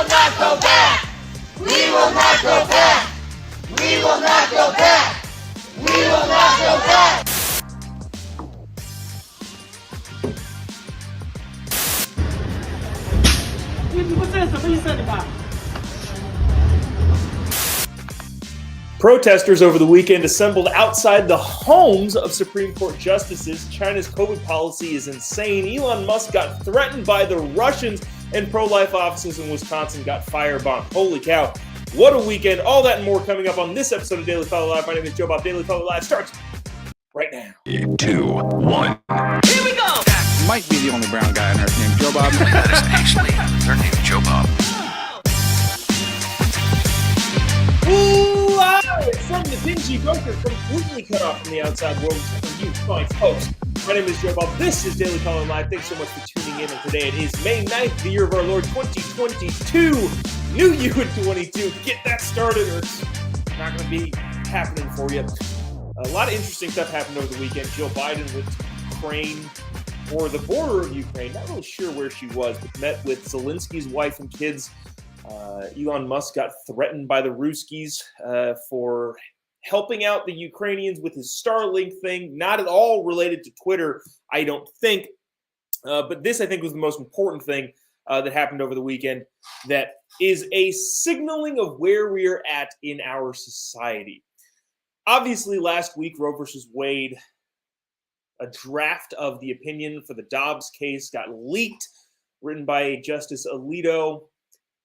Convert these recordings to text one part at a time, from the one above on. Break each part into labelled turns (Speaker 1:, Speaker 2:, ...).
Speaker 1: will not go back. We will not go back. We will not go back. We will not go back.
Speaker 2: Protesters over the weekend assembled outside the homes of Supreme Court justices. China's COVID policy is insane. Elon Musk got threatened by the Russians, and pro-life offices in Wisconsin got firebombed. Holy cow. What a weekend. All that and more coming up on this episode of Daily Fellow Live. My name is Jobob. Daily Fellow Live starts right now.
Speaker 3: 3, 2, 1.
Speaker 1: Here we go.
Speaker 4: Might be the only brown guy on earth named Jobob.
Speaker 3: That is actually their name, Jobob.
Speaker 2: Live from the dingy bunker, completely cut off from the outside world. For you fine folks. My name is Jobob. This is Daily Fellow Live. Thanks so much for tuning in. And today it is May 9th, the year of our Lord 2022. New you in 22. Get that started or it's not going to be happening for you. A lot of interesting stuff happened over the weekend. Joe Biden went to Ukraine, or the border of Ukraine. Not really sure where she was, but met with Zelensky's wife and kids. Elon Musk got threatened by the Ruskies for helping out the Ukrainians with his Starlink thing. Not at all related to Twitter, I don't think. But this, I think, was the most important thing that happened over the weekend that is a signaling of where we are at in our society. Obviously, last week, Roe versus Wade, a draft of the opinion for the Dobbs case got leaked, written by Justice Alito.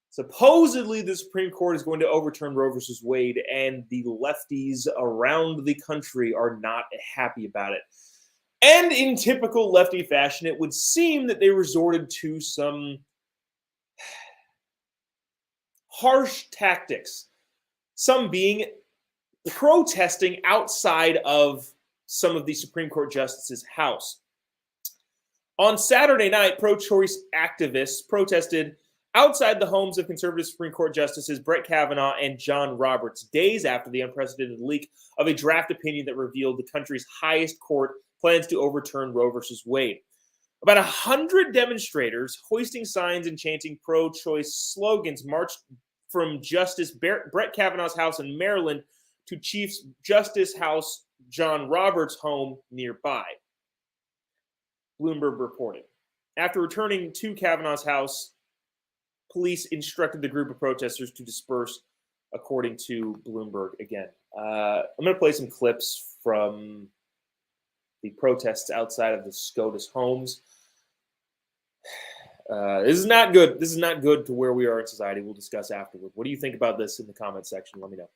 Speaker 2: Supposedly, the Supreme Court is going to overturn Roe versus Wade, and the lefties around the country are not happy about it. And in typical lefty fashion, it would seem that they resorted to some harsh tactics, some being protesting outside of some of the Supreme Court justices' house. On Saturday night, pro-choice activists protested outside the homes of conservative Supreme Court justices Brett Kavanaugh and John Roberts, days after the unprecedented leak of a draft opinion that revealed the country's highest court plans to overturn Roe versus Wade. About 100 demonstrators hoisting signs and chanting pro-choice slogans marched from Justice Brett Kavanaugh's house in Maryland to Chief Justice House John Roberts' home nearby. Bloomberg reported. After returning to Kavanaugh's house, police instructed the group of protesters to disperse, according to Bloomberg again. I'm going to play some clips from the protests outside of the SCOTUS homes. This is not good. This is not good to where we are in society. We'll discuss afterward. What do you think about this in the comment section? Let me know.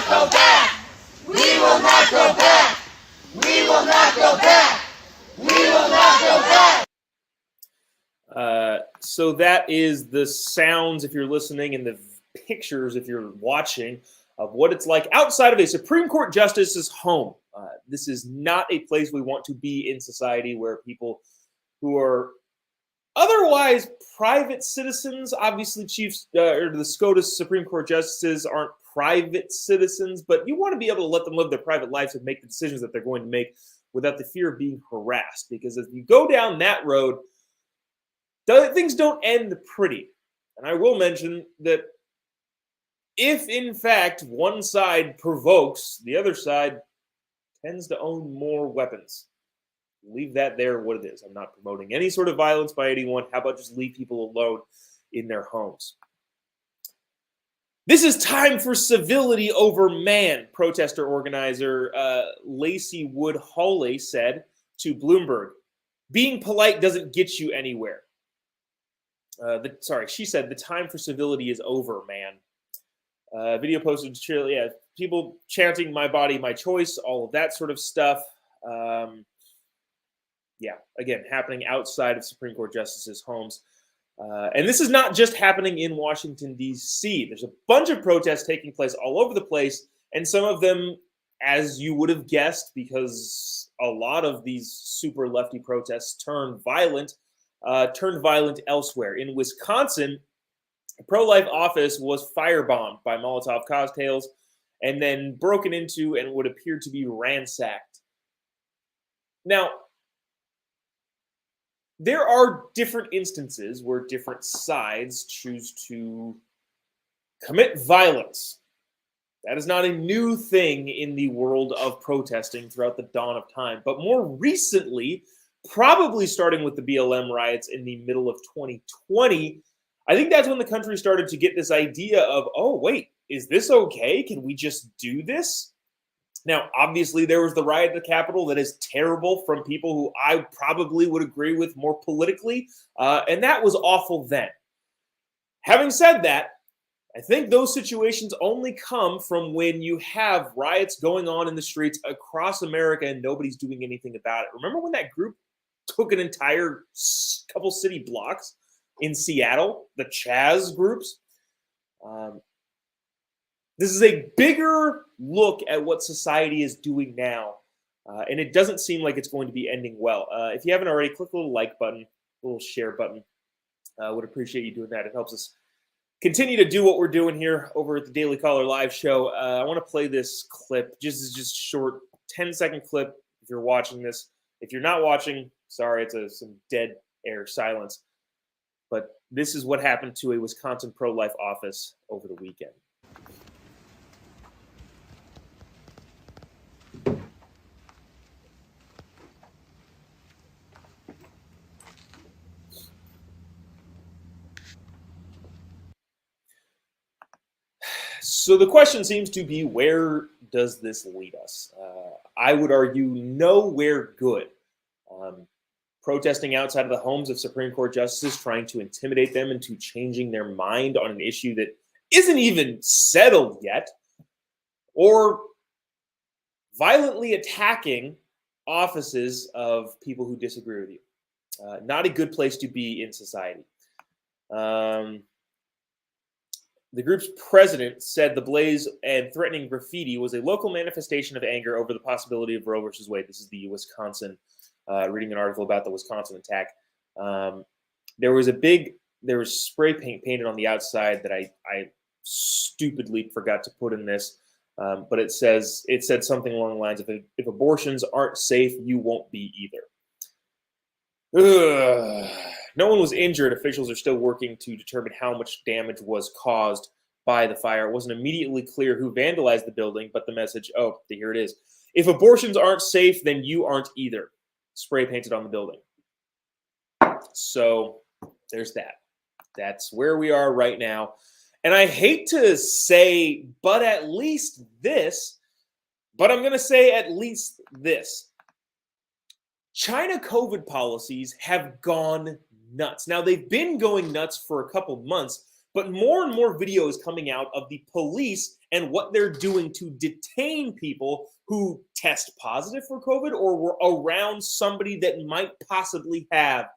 Speaker 1: Go back. We will not go back. We will not go back. We will not go back.
Speaker 2: So that is the sounds, if you're listening, and the pictures, if you're watching, of what it's like outside of a Supreme Court justice's home. This is not a place we want to be in society, where people who are otherwise private citizens, obviously chiefs or the SCOTUS Supreme Court justices aren't private citizens, but you want to be able to let them live their private lives and make the decisions that they're going to make without the fear of being harassed. Because if you go down that road, things don't end pretty. And I will mention that if, in fact, one side provokes, the other side tends to own more weapons. Leave that there what it is. I'm not promoting any sort of violence by anyone. How about just leave people alone in their homes? This is time for civility over man, protester organizer Lacey Wood Hawley said to Bloomberg. Being polite doesn't get you anywhere. She said, the time for civility is over, man. Video posted, people chanting, my body, my choice, all of that sort of stuff. Again, happening outside of Supreme Court justices' homes. And this is not just happening in Washington, D.C. There's a bunch of protests taking place all over the place, and some of them as you would have guessed, because a lot of these super lefty protests turned violent elsewhere. In Wisconsin, a pro-life office was firebombed by Molotov cocktails and then broken into and would appear to be ransacked. Now, there are different instances where different sides choose to commit violence. That is not a new thing in the world of protesting throughout the dawn of time. But more recently, probably starting with the BLM riots in the middle of 2020, I think that's when the country started to get this idea of, oh, wait, is this okay? Can we just do this? Now, obviously, there was the riot at the Capitol that is terrible from people who I probably would agree with more politically, and that was awful then. Having said that, I think those situations only come from when you have riots going on in the streets across America and nobody's doing anything about it. Remember when that group took an entire couple city blocks in Seattle, the Chaz groups? This is a bigger look at what society is doing now, and it doesn't seem like it's going to be ending well. If you haven't already, click the little like button, the little share button. Would appreciate you doing that. It helps us continue to do what we're doing here over at the Daily Caller live show. I want to play this clip, just short 10-second clip if you're watching this. If you're not watching, sorry, it's some dead air silence. But this is what happened to a Wisconsin pro-life office over the weekend. So the question seems to be, where does this lead us? I would argue nowhere good. Protesting outside of the homes of Supreme Court justices, trying to intimidate them into changing their mind on an issue that isn't even settled yet, or violently attacking offices of people who disagree with you. Not a good place to be in society. The group's president said the blaze and threatening graffiti was a local manifestation of anger over the possibility of Roe versus Wade. This is the Wisconsin, reading an article about the Wisconsin attack. There was spray paint painted on the outside that I stupidly forgot to put in this, but it said something along the lines of, if abortions aren't safe, you won't be either. Ugh. No one was injured. Officials are still working to determine how much damage was caused by the fire. It wasn't immediately clear who vandalized the building, but the message, oh, here it is. If abortions aren't safe, then you aren't either. Spray painted on the building. So there's that. That's where we are right now. And I hate to say, but at least this, but I'm going to say at least this. China COVID policies have gone nuts. Now, they've been going nuts for a couple months, but more and more video is coming out of the police and what they're doing to detain people who test positive for COVID or were around somebody that might possibly have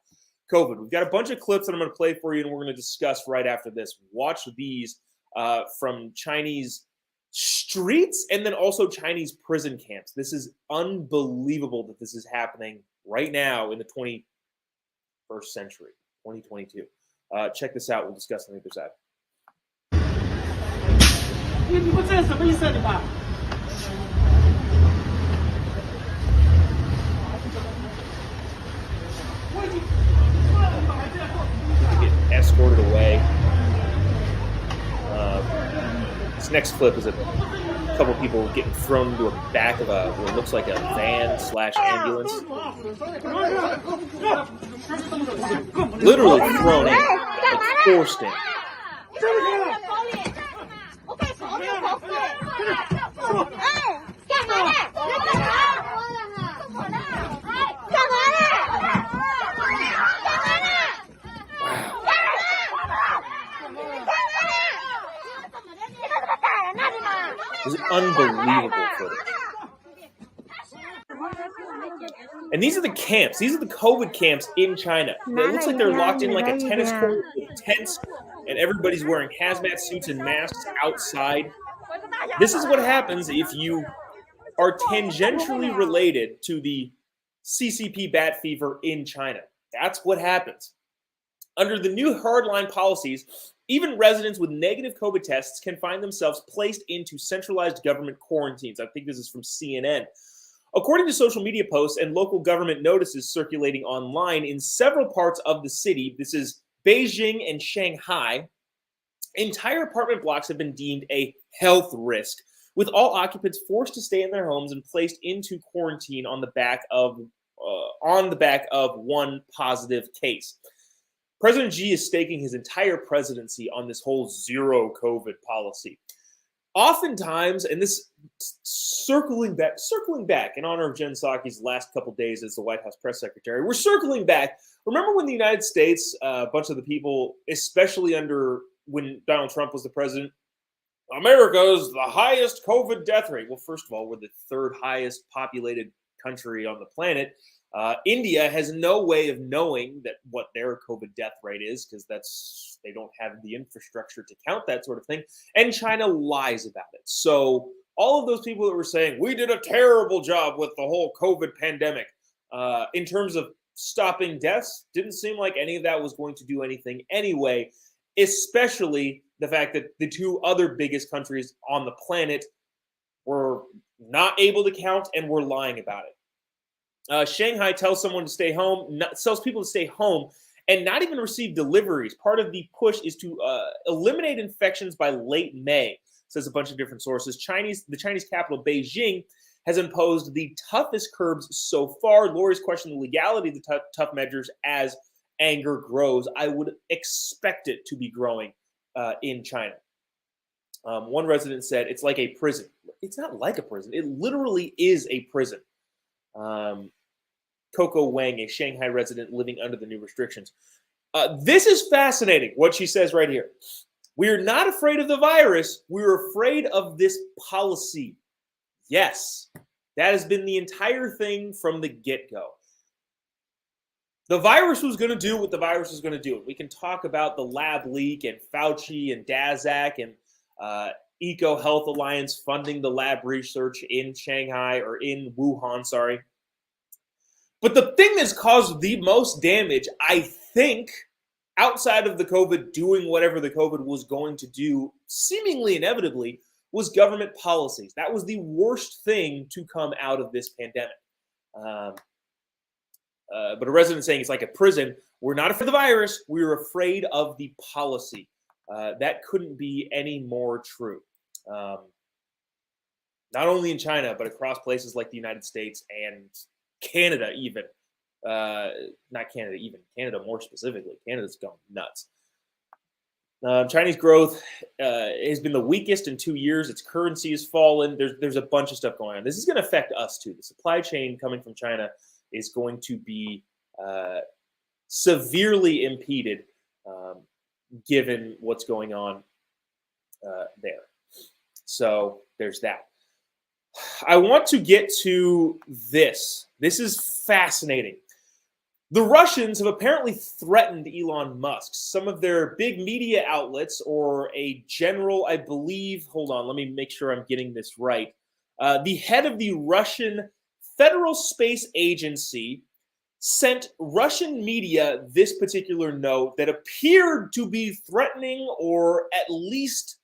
Speaker 2: COVID. We've got a bunch of clips that I'm going to play for you and we're going to discuss right after this. Watch these from Chinese streets and then also Chinese prison camps. This is unbelievable that this is happening right now in the 21st century, 2022. Check this out. We'll discuss on the other side.
Speaker 5: 你不这什么意思啊？你爸？
Speaker 2: Get escorted away. This next clip is a couple people getting thrown into the back of what looks like a van/ambulance. Literally thrown in, like forced in. This is unbelievable footage. And these are the camps. These are the COVID camps in China. It looks like they're locked in like a tennis court with tents, and everybody's wearing hazmat suits and masks outside. This is what happens if you are tangentially related to the CCP bat fever in China. That's what happens. Under the new hardline policies, even residents with negative COVID tests can find themselves placed into centralized government quarantines. I think this is from CNN. According to social media posts and local government notices circulating online in several parts of the city, this is Beijing and Shanghai, entire apartment blocks have been deemed a health risk, with all occupants forced to stay in their homes and placed into quarantine on the back of one positive case. President Xi is staking his entire presidency on this whole zero COVID policy. Oftentimes, and this circling back in honor of Jen Psaki's last couple days as the White House press secretary, we're circling back. Remember when the United States, a bunch of the people, especially when Donald Trump was the president, America is the highest COVID death rate. Well, first of all, we're the third highest populated country on the planet. India has no way of knowing what their COVID death rate is because they don't have the infrastructure to count that sort of thing. And China lies about it. So all of those people that were saying, we did a terrible job with the whole COVID pandemic in terms of stopping deaths, didn't seem like any of that was going to do anything anyway, especially the fact that the two other biggest countries on the planet were not able to count and were lying about it. Shanghai tells people to stay home and not even receive deliveries. Part of the push is to eliminate infections by late May, says a bunch of different sources. The Chinese capital, Beijing, has imposed the toughest curbs so far. Lawyers question the legality of the tough measures as anger grows. I would expect it to be growing in China. One resident said, it's like a prison. It's not like a prison. It literally is a prison. Coco Wang, a Shanghai resident living under the new restrictions. This is fascinating, what she says right here. We're not afraid of the virus. We're afraid of this policy. Yes, that has been the entire thing from the get-go. The virus was going to do what the virus was going to do. We can talk about the lab leak and Fauci and Daszak and Eco Health Alliance funding the lab research in Shanghai or in Wuhan, sorry. But the thing that's caused the most damage, I think, outside of the COVID doing whatever the COVID was going to do, seemingly inevitably, was government policies. That was the worst thing to come out of this pandemic. But a resident saying it's like a prison. We're not afraid of the virus. We're afraid of the policy. That couldn't be any more true. Not only in China, but across places like the United States and Canada even. Not Canada even. Canada more specifically. Canada's gone nuts. Chinese growth has been the weakest in 2 years. Its currency has fallen. There's a bunch of stuff going on. This is going to affect us too. The supply chain coming from China is going to be severely impeded given what's going on there. So there's that. I want to get to this. This is fascinating. The Russians have apparently threatened Elon Musk. Some of their big media outlets or a general, I believe, hold on, let me make sure I'm getting this right. The head of the Russian Federal Space Agency sent Russian media this particular note that appeared to be threatening or at least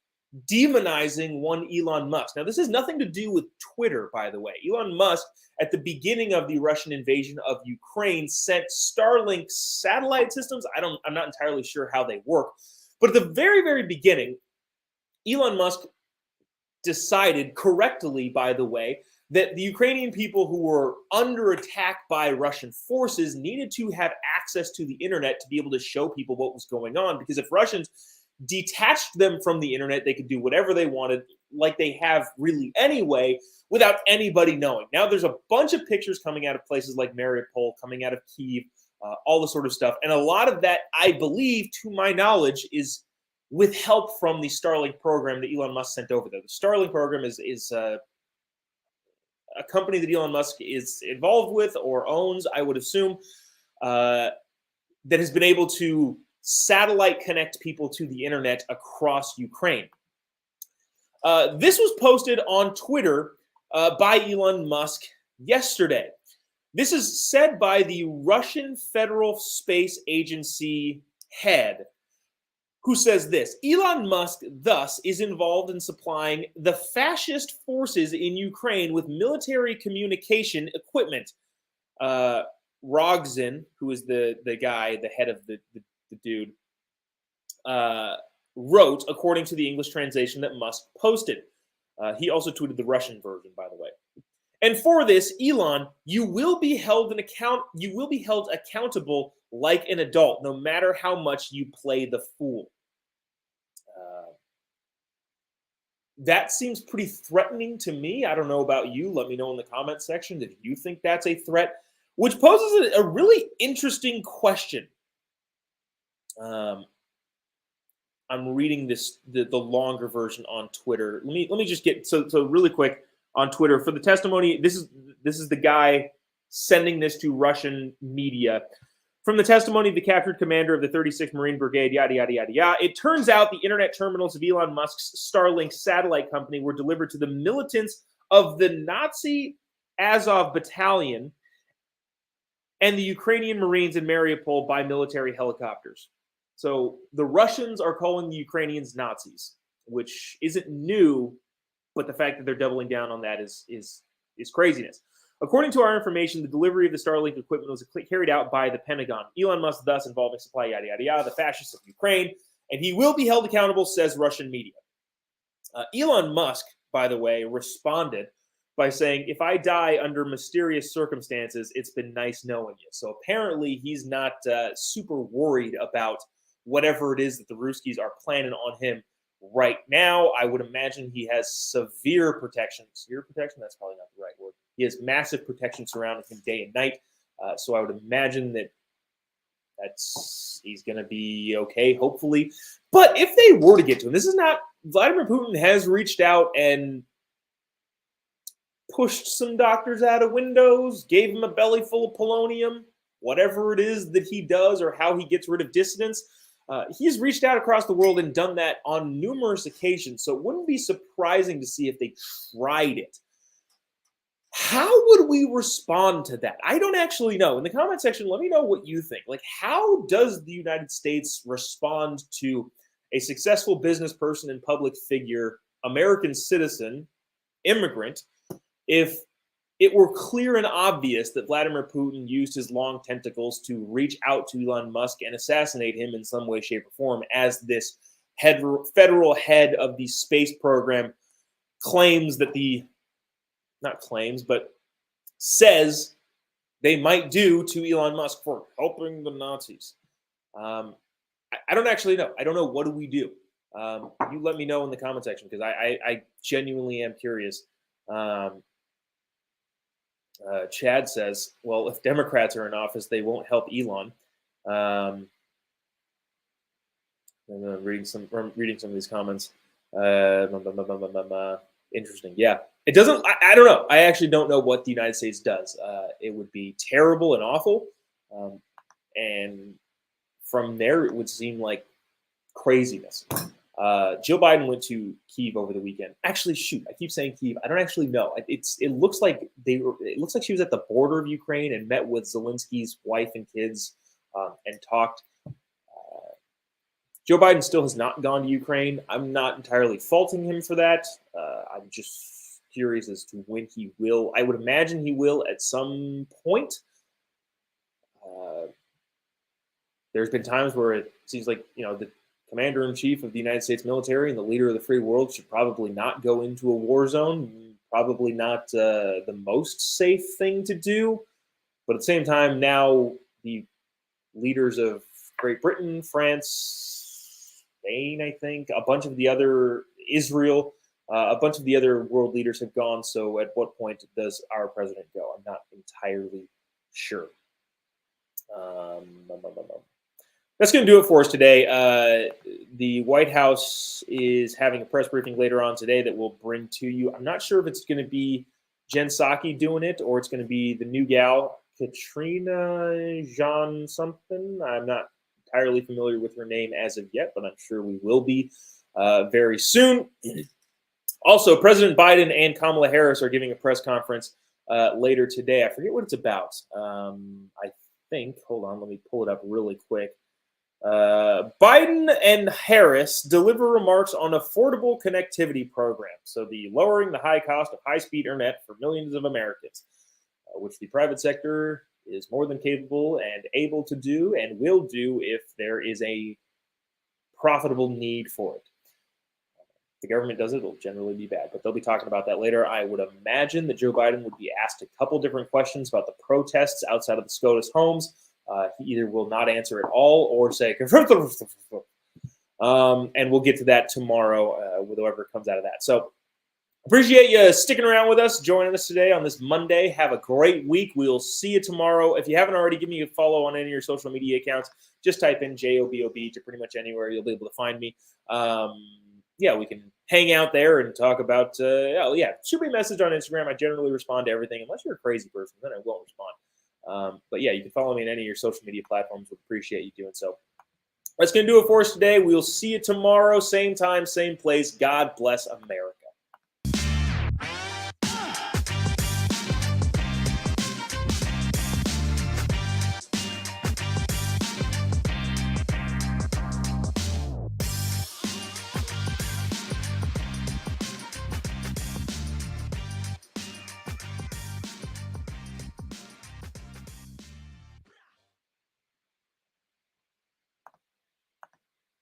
Speaker 2: demonizing one Elon Musk. Now, this has nothing to do with Twitter, by the way. Elon Musk, at the beginning of the Russian invasion of Ukraine, sent Starlink satellite systems. I'm not entirely sure how they work. But at the very, very beginning, Elon Musk decided correctly, by the way, that the Ukrainian people who were under attack by Russian forces needed to have access to the internet to be able to show people what was going on. Because if Russians detached them from the internet, they could do whatever they wanted, like they have really anyway, without anybody knowing. Now there's a bunch of pictures coming out of places like Mariupol, coming out of Kyiv, all the sort of stuff. And a lot of that, I believe, to my knowledge, is with help from the Starlink program that Elon Musk sent over there. The Starlink program is a company that Elon Musk is involved with or owns, I would assume, that has been able to satellite connect people to the internet across Ukraine. This was posted on Twitter by Elon Musk yesterday. This is said by the Russian Federal Space Agency head, who says this: Elon Musk thus is involved in supplying the fascist forces in Ukraine with military communication equipment. Rogzin, who is the guy, the head of the dude, wrote, according to the English translation that Musk posted. He also tweeted the Russian version, by the way. And for this, Elon, you will be held accountable like an adult, no matter how much you play the fool. That seems pretty threatening to me. I don't know about you. Let me know in the comment section if you think that's a threat, which poses a really interesting question. I'm reading the longer version on Twitter. Let me just get so really quick on Twitter for the testimony. This is the guy sending this to Russian media. From the testimony of the captured commander of the 36th Marine Brigade, yada, yada, yada, yada, it turns out the internet terminals of Elon Musk's Starlink satellite company were delivered to the militants of the Nazi Azov Battalion and the Ukrainian Marines in Mariupol by military helicopters. So the Russians are calling the Ukrainians Nazis, which isn't new, but the fact that they're doubling down on that is craziness. According to our information, the delivery of the Starlink equipment was carried out by the Pentagon. Elon Musk thus involving supply, yada, yada, yada, the fascists of Ukraine, and he will be held accountable, says Russian media. Elon Musk, by the way, responded by saying, if I die under mysterious circumstances, it's been nice knowing you. So apparently he's not super worried about whatever it is that the Ruskies are planning on him right now. I would imagine he has severe protection. Severe protection? That's probably not the right word. He has massive protection surrounding him day and night. So I would imagine that he's going to be okay, hopefully. But if they were to get to him, this is not, Vladimir Putin has reached out and pushed some doctors out of windows, gave him a belly full of polonium, whatever it is that he does or how he gets rid of dissidents. He's reached out across the world and done that on numerous occasions. So it wouldn't be surprising to see if they tried it. How would we respond to that? I don't actually know. In the comment section, let me know what you think. Like, how does the United States respond to a successful business person and public figure, American citizen, immigrant, if it were clear and obvious that Vladimir Putin used his long tentacles to reach out to Elon Musk and assassinate him in some way, shape, or form as this federal head of the space program claims that not claims, but says they might do to Elon Musk for helping the Nazis. I don't actually know. I don't know. What do we do? You let me know in the comment section because I genuinely am curious. Chad says, well, if Democrats are in office, they won't help Elon. I'm reading some of these comments. Interesting. Yeah. It doesn't, I don't know. I actually don't know what the United States does. It would be terrible and awful. And from there, it would seem like craziness. Joe Biden went to Kyiv over the weekend. Actually, shoot, I keep saying Kyiv. I don't actually know. It looks like she was at the border of Ukraine and met with Zelensky's wife and kids and talked. Joe Biden still has not gone to Ukraine. I'm not entirely faulting him for that. I'm just curious as to when he will. I would imagine he will at some point. There's been times where it seems like, the commander-in-chief of the United States military and the leader of the free world should probably not go into a war zone. Probably not the most safe thing to do. But at the same time, now the leaders of Great Britain, France, Spain, I think, a bunch of the other, Israel, a bunch of the other world leaders have gone. So at what point does our president go? I'm not entirely sure. That's going to do it for us today. The White House is having a press briefing later on today that we'll bring to you. I'm not sure if it's going to be Jen Psaki doing it or it's going to be the new gal, Katrina Jean something. I'm not entirely familiar with her name as of yet, but I'm sure we will be very soon. Also, President Biden and Kamala Harris are giving a press conference later today. I forget what it's about. I think, hold on, let me pull it up really quick. Biden and Harris deliver remarks on affordable connectivity programs. So the lowering the high cost of high-speed internet for millions of Americans, which the private sector is more than capable and able to do and will do if there is a profitable need for it. If the government does it, it'll generally be bad, but they'll be talking about that later. I would imagine that Joe Biden would be asked a couple different questions about the protests outside of the SCOTUS homes. He either will not answer at all or say, and we'll get to that tomorrow with whoever comes out of that. So appreciate you sticking around with us, joining us today on this Monday. Have a great week. We'll see you tomorrow. If you haven't already, give me a follow on any of your social media accounts. Just type in JOBOB to pretty much anywhere. You'll be able to find me. We can hang out there and talk about, shoot me a message on Instagram. I generally respond to everything, unless you're a crazy person, then I won't respond. You can follow me on any of your social media platforms. Would appreciate you doing so. That's going to do it for us today. We'll see you tomorrow, same time, same place. God bless America.